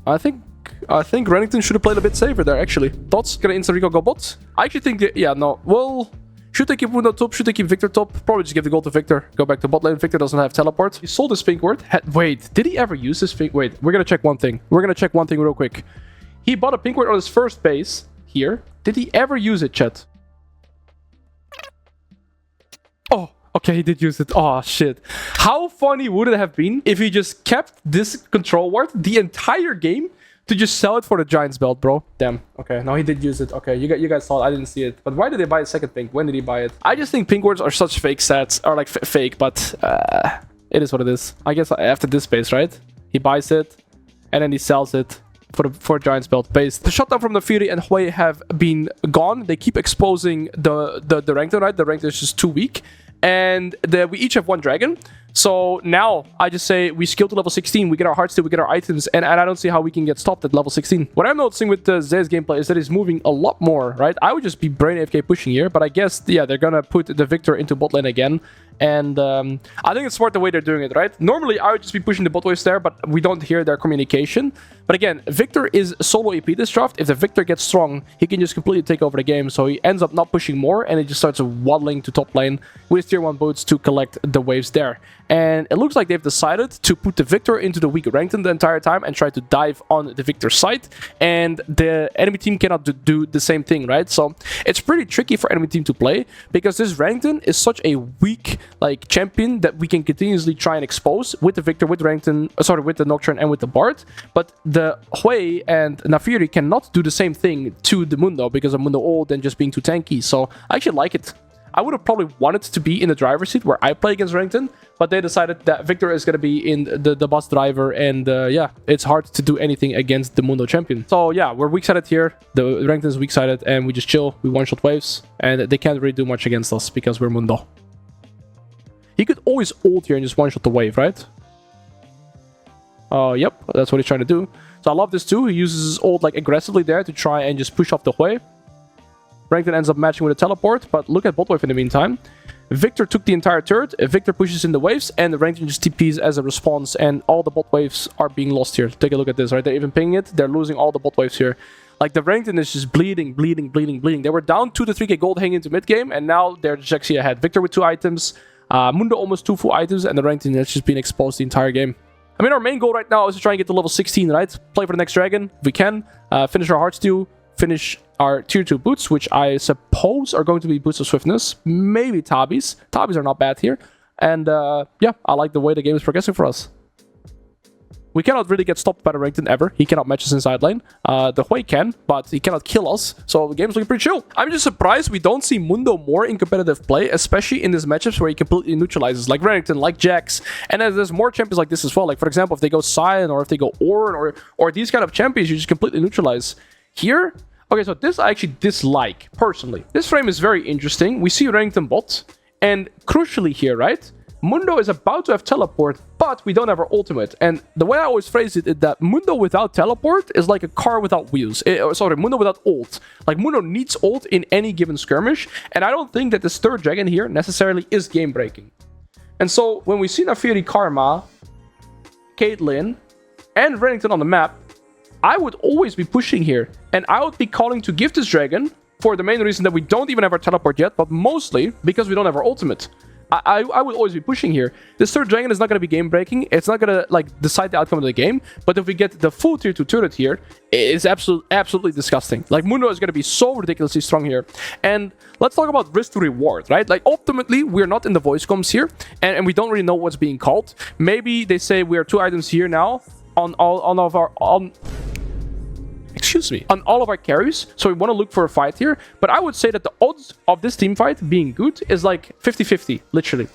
A: I think Renekton should have played a bit safer there, actually. Thoughts? Gonna instant recall go bot? I actually think that, yeah, no. Well, should they keep Mundo top? Should they keep Victor top? Probably just give the gold to Victor. Go back to bot lane. Victor doesn't have teleport. He sold his pink ward. Wait, did he ever use this pink? Wait, we're gonna check one thing. We're gonna check one thing real quick. He bought a pink ward on his first base here. Did he ever use it, chat? Oh, okay, he did use it. Oh, shit. How funny would it have been if he just kept this control ward the entire game to just sell it for the Giant's Belt, bro? Damn. Okay, no, he did use it. Okay, you guys saw it. I didn't see it. But why did they buy a second pink? When did he buy it? I just think pink wards are such fake sets. Or like fake, but it is what it is. I guess after this base, right? He buys it, and then he sells it for Giant's Belt base. The shutdown from the Fury and Hui have been gone. They keep exposing the Renekton, right? The Renekton is just too weak. And we each have 1 dragon. So now I just say we skill to level 16, we get our hearts still, we get our items, and I don't see how we can get stopped at level 16. What I'm noticing with the Zeus gameplay is that he's moving a lot more, right? I would just be brain AFK pushing here, but I guess, yeah, they're gonna put the Victor into bot lane again. And I think it's smart the way they're doing it, right? Normally, I would just be pushing the bot waves there, but we don't hear their communication. But again, Victor is solo EP this draft. If the Victor gets strong, he can just completely take over the game. So he ends up not pushing more, and he just starts waddling to top lane with tier 1 boots to collect the waves there. And it looks like they've decided to put the Victor into the weak Rankton the entire time and try to dive on the Victor side. And the enemy team cannot do the same thing, right? So it's pretty tricky for enemy team to play because this Rankton is such a weak like champion that we can continuously try and expose with the Victor, with Rankton, sorry, with the Nocturne and with the Bard. But the Hui and Naafiri cannot do the same thing to the Mundo because of Mundo old and just being too tanky. So I actually like it. I would have probably wanted to be in the driver's seat where I play against Rankton, but they decided that Victor is going to be in the bus driver, and yeah, it's hard to do anything against the Mundo champion. So yeah, we're weak-sided here. The Rankton is weak-sided, and we just chill. We one-shot waves, and they can't really do much against us because we're Mundo. He could always ult here and just one-shot the wave, right? Yep, that's what he's trying to do. So I love this too. He uses his ult like aggressively there to try and just push off the Hui. Rankton ends up matching with a teleport, but look at bot wave in the meantime. Victor took the entire turret, Victor pushes in the waves, and Rankton just TPs as a response, and all the bot waves are being lost here. Take a look at this, right? They're even pinging it. They're losing all the bot waves here. Like, the Rankton is just bleeding. They were down 2 to 3k gold hanging into mid-game, and now they're just actually ahead. Victor with 2 items, Mundo almost 2 full items, and the Rankton has just been exposed the entire game. I mean, our main goal right now is to try and get to level 16, right? Play for the next dragon, if we can. Finish our Heartsteel, finish our tier 2 boots, which I suppose are going to be boots of swiftness. Maybe Tabis. Tabis are not bad here. And yeah, I like the way the game is progressing for us. We cannot really get stopped by the Rankton ever. He cannot match us inside lane. The Hui can, but he cannot kill us. So the game's looking pretty chill. I'm just surprised we don't see Mundo more in competitive play, especially in these matchups where he completely neutralizes, like Rankton, like Jax. And there's more champions like this as well. Like, for example, if they go Sion or if they go Ornn or these kind of champions, you just completely neutralize. Here... Okay, so this I actually dislike, personally. This frame is very interesting. We see Rankton bot, and crucially here, right? Mundo is about to have teleport, but we don't have our ultimate. And the way I always phrase it is that Mundo without teleport is like a car without wheels. Sorry, Mundo without ult. Like, Mundo needs ult in any given skirmish, and I don't think that this third dragon here necessarily is game-breaking. And so, when we see Naafiri, Karma, Caitlyn, and Renekton on the map, I would always be pushing here, and I would be calling to give this dragon for the main reason that we don't even have our teleport yet, but mostly because we don't have our ultimate. I would always be pushing here. This third dragon is not going to be game breaking. It's not going to like decide the outcome of the game. But if we get the full tier 2 turret here, it's absolutely disgusting. Like, Mundo is going to be so ridiculously strong here. And let's talk about risk to reward, right? Like, ultimately, we're not in the voice comms here, and we don't really know what's being called. Maybe they say we are 2 items here now on all of our on all of our carries, so we want to look for a fight here. But I would say that the odds of this team fight being good is like 50-50, literally.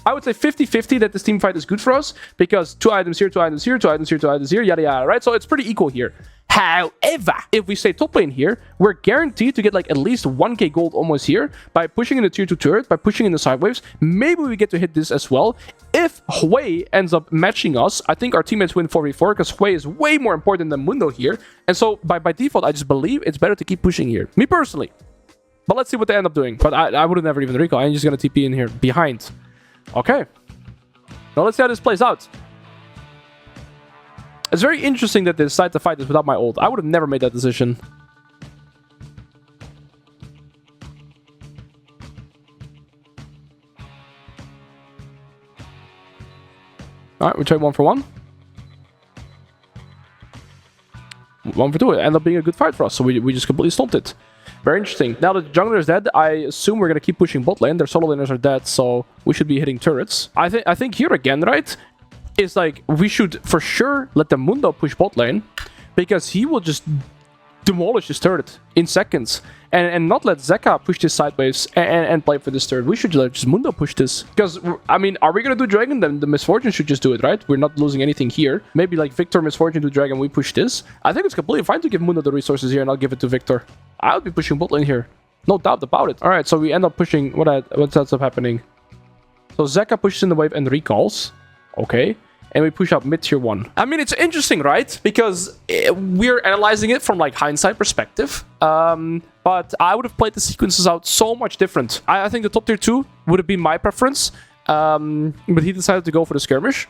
A: I would say 50-50 that this team fight is good for us, because 2 items here, 2 items here, 2 items here, 2 items here, yada yada, right? So it's pretty equal here. However, if we stay top lane here, we're guaranteed to get like at least 1k gold almost here by pushing in the tier 2 turret, by pushing in the side waves. Maybe we get to hit this as well. If Hui ends up matching us, I think our teammates win 4v4, because Hui is way more important than Mundo here. And so by default, I just believe it's better to keep pushing here. Me personally. But let's see what they end up doing. But I would have never even recall. I'm just going to TP in here behind. Okay. Now let's see how this plays out. It's very interesting that they decide to fight this without my ult. I would have never made that decision. Alright, we trade 1 for 1. 1 for 2. It ended up being a good fight for us, so we just completely stomped it. Very interesting. Now that the jungler is dead, I assume we're going to keep pushing bot lane. Their solo laners are dead, so we should be hitting turrets. I think here again, right? Is like, we should for sure let the Mundo push bot lane, because he will just demolish this turret in seconds, and not let Zeka push this sideways and play for this turret. We should let just Mundo push this, because I mean, are we gonna do Dragon? Then the Misfortune should just do it, right? We're not losing anything here. Maybe like Victor, Misfortune to Dragon, we push this. I think it's completely fine to give Mundo the resources here and not give it to Victor. I would be pushing bot lane here, no doubt about it. All right, so we end up pushing. What ends up happening? So Zeka pushes in the wave and recalls. Okay. And we push up mid tier 1. I mean, it's interesting, right? Because we're analyzing it from like hindsight perspective. But I would have played the sequences out so much different. I think the top tier 2 would have been my preference. But he decided to go for the skirmish.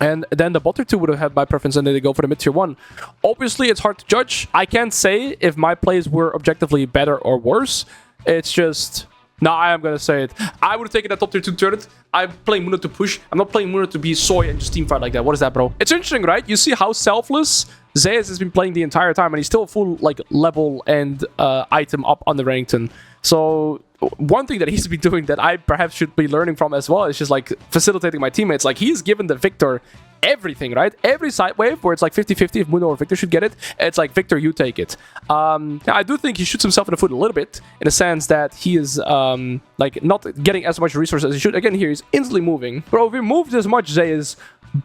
A: And then the bot tier 2 would have had my preference and they go for the mid tier 1. Obviously, it's hard to judge. I can't say if my plays were objectively better or worse. It's just... No, I am going to say it. I would have taken that top tier 2 turret. I'm playing Mundo to push. I'm not playing Mundo to be soy and just teamfight like that. What is that, bro? It's interesting, right? You see how selfless Zeus has been playing the entire time, and he's still full like level and item up on the Remington. So one thing that he's been doing that I perhaps should be learning from as well is just like facilitating my teammates. Like he's given the Victor everything, right? Every side wave where it's like 50-50 if Mundo or Victor should get it, it's like, Victor, you take it. I do think he shoots himself in the foot a little bit, in the sense that he is, like, not getting as much resources as he should. Again, here, he's instantly moving. Bro, if he moved as much, Zeus,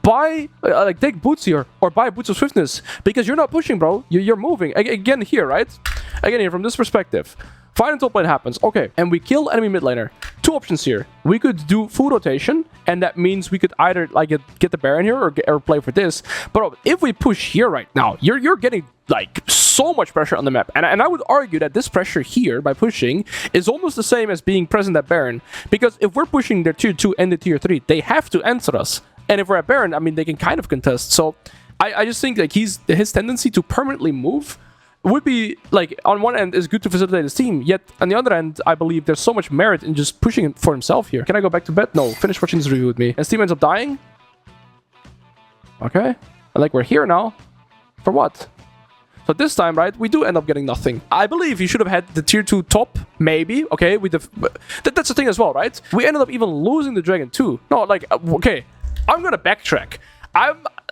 A: buy, like, take boots here, or buy boots of swiftness, because you're not pushing, bro. You're moving. Again, here, right? Again, here, from this perspective. Final top lane happens. Okay, and we kill enemy mid laner. Two options here. We could do full rotation, and that means we could either like get the Baron here or play for this. But if we push here right now, you're getting like so much pressure on the map. And I would argue that this pressure here by pushing is almost the same as being present at Baron. Because if we're pushing their tier 2 and the tier 3, they have to answer us. And if we're at Baron, I mean, they can kind of contest. So I just think like his tendency to permanently move would be, like, on one end is good to facilitate his team, yet on the other end, I believe there's so much merit in just pushing him for himself here. Can I go back to bed? No, finish watching this review with me. And Steam ends up dying? Okay. And like, we're here now. For what? So this time, right, we do end up getting nothing. I believe he should have had the tier 2 top, maybe, okay, with the... That's the thing as well, right? We ended up even losing the dragon too. No, like, okay, I'm gonna backtrack.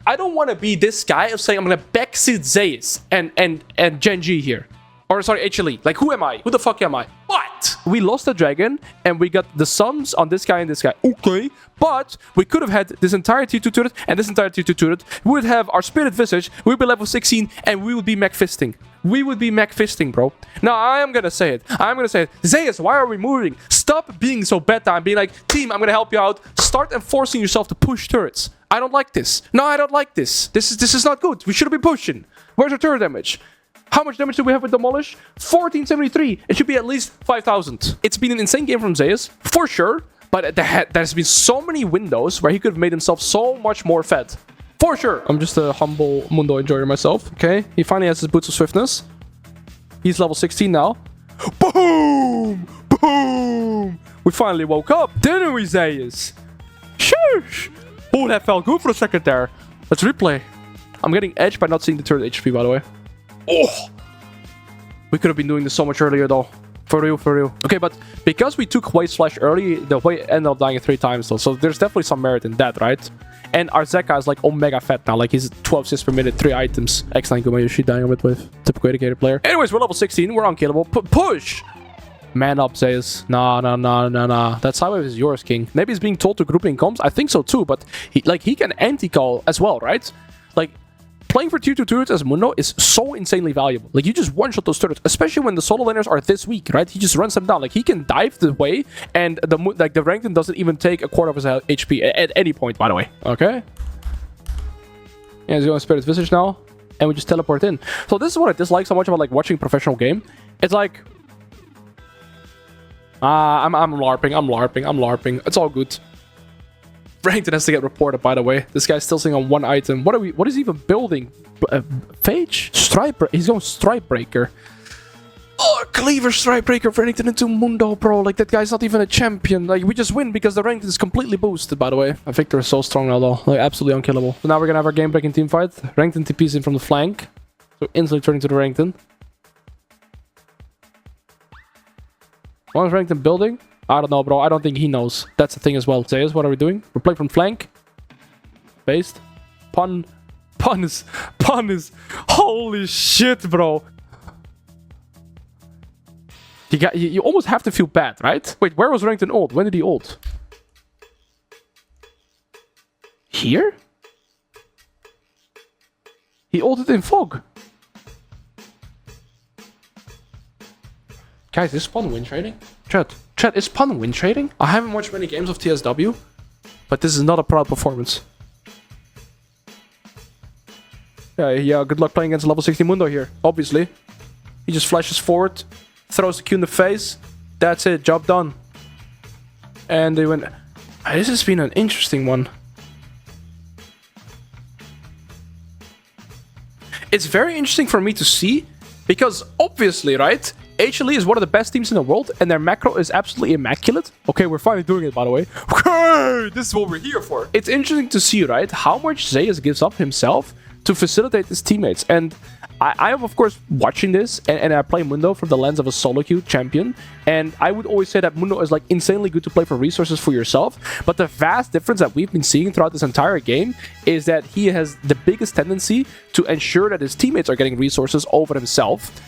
A: I don't want to be this guy of saying I'm going to backseat Zeus and Genji here. Or, sorry, HLE. Like, who am I? Who the fuck am I? What? We lost the dragon, and we got the sums on this guy and this guy. Okay. But we could have had this entire tier 2 turret and this entire tier 2 turret. We would have our Spirit Visage. We would be level 16, and we would be mech fisting. We would be mech fisting, bro. Now, I am going to say it. I'm going to say it. Zeus, why are we moving? Stop being so beta and being like, team, I'm going to help you out. Start enforcing yourself to push turrets. I don't like this. No, I don't like this. This is not good. We shouldn't be pushing. Where's our turret damage? How much damage do we have with Demolish? 1473. It should be at least 5,000. It's been an insane game from Zeus, for sure. But there's been so many windows where he could have made himself so much more fed. For sure. I'm just a humble Mundo enjoyer myself. Okay. He finally has his boots of swiftness. He's level 16 now. Boom! Boom! We finally woke up. Didn't we, Zeus? Shush! Oh, that felt good for a second there. Let's replay. I'm getting edged by not seeing the turret HP, by the way. Oh! We could have been doing this so much earlier, though. For real, for real. Okay, but because we took Wave's Flash early, the Wave ended up dying 3 times, though. So there's definitely some merit in that, right? And our Zeka is like omega fat now. Like, he's 12 assists per minute, 3 items. X9 Gumayushi dying on mid-wave. Typical indicator player. Anyways, we're level 16. We're unkillable. Push! Man up, Zeus. Nah. That sidewave is yours, King. Maybe he's being told to group in comms. I think so too, but he can anti-call as well, right? Like, playing for tier 2 turrets as Mundo is so insanely valuable. Like, you just one-shot those turrets, especially when the solo laners are this weak, right? He just runs them down. Like, he can dive the way, and the Renekton doesn't even take a quarter of his HP at any point, by the way. Okay. Yeah, he's going Spirit Visage now, and we just teleport in. So this is what I dislike so much about, like, watching a professional game. It's like... I'm LARPing. It's all good. Renekton has to get reported, by the way. This guy's still sitting on 1 item. What is he even building? Phage? Stripe? He's going Stripe Breaker. Oh, Cleaver Stripe Breaker for Renekton into Mundo, bro. Like, that guy's not even a champion. Like, we just win because the Renekton is completely boosted, by the way. Victor is so strong now, though. Like, absolutely unkillable. So now we're gonna have our game-breaking team fight. Renekton TP's in from the flank. So instantly turning to the Renekton. One Renekton building? I don't know, bro. I don't think he knows. That's the thing as well. Zeus, what are we doing? We're playing from flank. Based. Pun is... Holy shit, bro. You almost have to feel bad, right? Wait, where was Renekton ult? When did he ult? Here? He ulted in fog. Guys, is Pun win trading? Chat, is Pun win trading? I haven't watched many games of TSW, but this is not a proud performance. Yeah, good luck playing against level 60 Mundo here, obviously. He just flashes forward, throws the Q in the face. That's it, job done. And they went... This has been an interesting one. It's very interesting for me to see, because obviously, right, HLE is one of the best teams in the world, and their macro is absolutely immaculate. Okay, we're finally doing it, by the way. Okay, this is what we're here for. It's interesting to see, right, how much Zeus gives up himself to facilitate his teammates. And I am, of course, watching this, and I play Mundo from the lens of a solo queue champion. And I would always say that Mundo is like insanely good to play for resources for yourself. But the vast difference that we've been seeing throughout this entire game is that he has the biggest tendency to ensure that his teammates are getting resources over himself.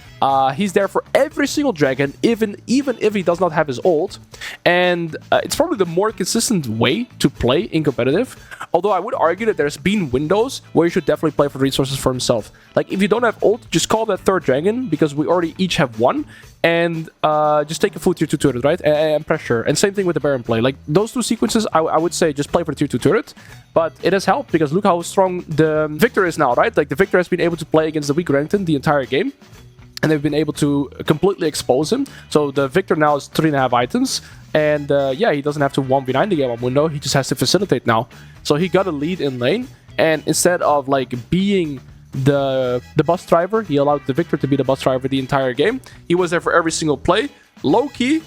A: He's there for every single dragon, even if he does not have his ult. And it's probably the more consistent way to play in competitive. Although I would argue that there's been windows where you should definitely play for resources for himself. Like, if you don't have ult, just call that third dragon, because we already each have one. And just take a full tier 2 turret, right? And pressure. And same thing with the Baron play. Like, those two sequences, I would say just play for the tier 2 turret. But it has helped, because look how strong the Victor is now, right? Like, the Victor has been able to play against the weak Renekton the entire game. And they've been able to completely expose him. So the Victor now is 3.5 items. And yeah, he doesn't have to 1v9 the game on Mundo. He just has to facilitate now. So he got a lead in lane. And instead of like being the bus driver, he allowed the Victor to be the bus driver the entire game. He was there for every single play. Low-key,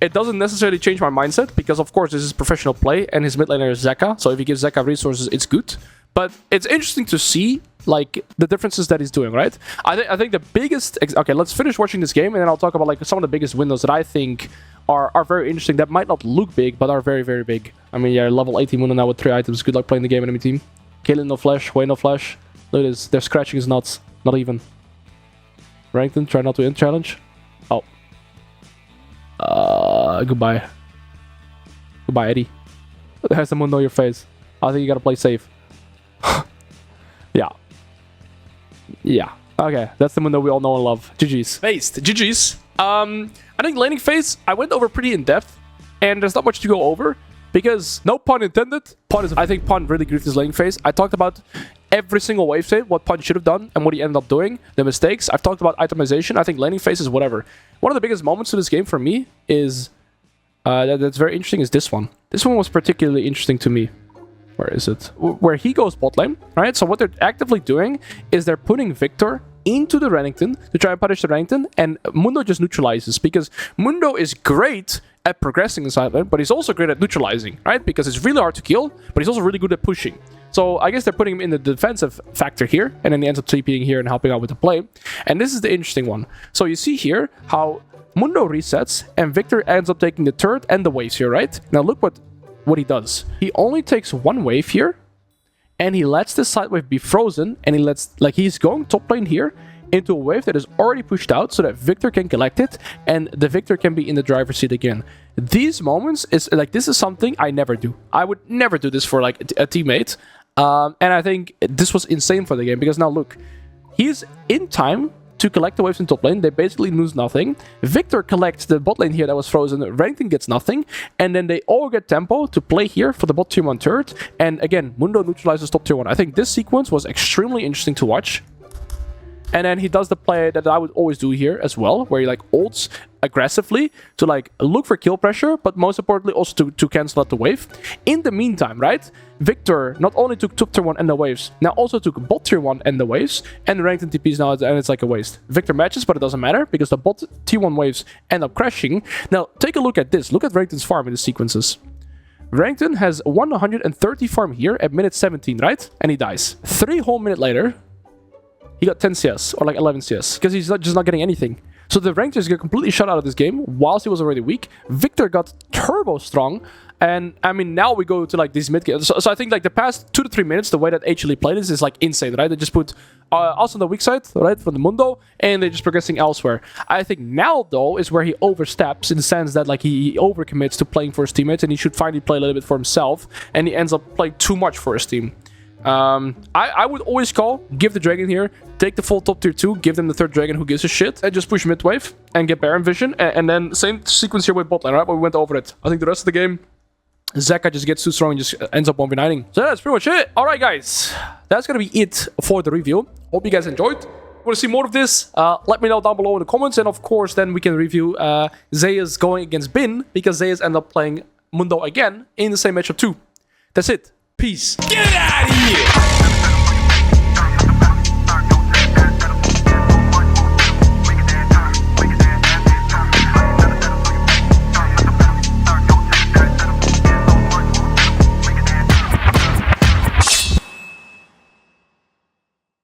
A: it doesn't necessarily change my mindset, because of course this is professional play and his mid laner is Zeka. So if he gives Zeka resources, it's good. But it's interesting to see like the differences that he's doing, right? I think the biggest... Okay, let's finish watching this game, and then I'll talk about like some of the biggest windows that I think are very interesting, that might not look big, but are very, very big. I mean, yeah, level 18 Mundo now with 3 items. Good luck playing the game, enemy team. Kaylin no flash, Wayne no flash. Look at this, their scratching is nuts. Not even. Renekton, try not to end challenge. Oh. Goodbye. Goodbye, Eddie. There's someone know your face. I think you gotta play safe. Yeah. Yeah. Okay, that's the Mundo we all know and love. GG's. Faced. GG's. I think laning phase, I went over pretty in depth, and there's not much to go over, because no pun intended. I think Pun really griefed his laning phase. I talked about every single wave state, what Pun should have done, and what he ended up doing, the mistakes. I've talked about itemization. I think laning phase is whatever. One of the biggest moments of this game for me is, that's very interesting, is this one. This one was particularly interesting to me. Where is it? Where he goes bot lane, right? So what they're actively doing is they're putting Victor into the Renekton to try and punish the Renekton, and Mundo just neutralizes, because Mundo is great at progressing inside lane, but he's also great at neutralizing, right? Because it's really hard to kill, but he's also really good at pushing. So I guess they're putting him in the defensive factor here, and then he ends up TPing here and helping out with the play. And this is the interesting one. So you see here how Mundo resets, and Victor ends up taking the turret and the waves here, right? Now look what he does. He only takes one wave here, and he lets the side wave be frozen, and he lets, like, he's going top lane here into a wave that is already pushed out so that Victor can collect it, and the Victor can be in the driver's seat again. These moments is like, this is something I never do. I would never do this for like a teammate. And I think this was insane for the game, because now look, he's in time to collect the waves in top lane. They basically lose nothing. Victor collects the bot lane here that was frozen. Renekton gets nothing. And then they all get tempo to play here for the bot tier 1 turret. And again, Mundo neutralizes top tier 1. I think this sequence was extremely interesting to watch. And then he does the play that I would always do here as well, where he like ults aggressively to like look for kill pressure, but most importantly also to cancel out the wave. In the meantime, right, Victor not only took top tier 1 and the waves, now also took bot tier 1 and the waves, and the Renekton TPs now, and it's like a waste. Victor matches, but it doesn't matter, because the bot tier 1 waves end up crashing. Now, take a look at this. Look at Renekton's farm in the sequences. Renekton has 130 farm here at minute 17, right? And he dies. 3 whole minutes later, he got 10 CS, or like 11 CS, because he's just not getting anything. So the Renekton got completely shut out of this game, whilst he was already weak. Victor got turbo strong, and I mean, now we go to like these mid games. So I think like the past 2 to 3 minutes, the way that HLE played this is like insane, right? They just put us on the weak side, right, from the Mundo, and they're just progressing elsewhere. I think now, though, is where he oversteps, in the sense that like he overcommits to playing for his teammates, and he should finally play a little bit for himself, and he ends up playing too much for his team. I would always give the dragon here, take the full top tier 2, give them the third dragon who gives a shit, and just push mid wave and get Baron vision, and then same sequence here with bot lane, right? But we went over it. I think the rest of the game, Zeka just gets too strong and just ends up 1v9ing. So that's pretty much it. Alright guys, that's gonna be it for the review. Hope you guys enjoyed. Want to see more of this? Let me know down below in the comments, and of course then we can review Zeus going against Bin, because Zeus ended up playing Mundo again in the same matchup too. That's it. Peace.
B: Get out of here!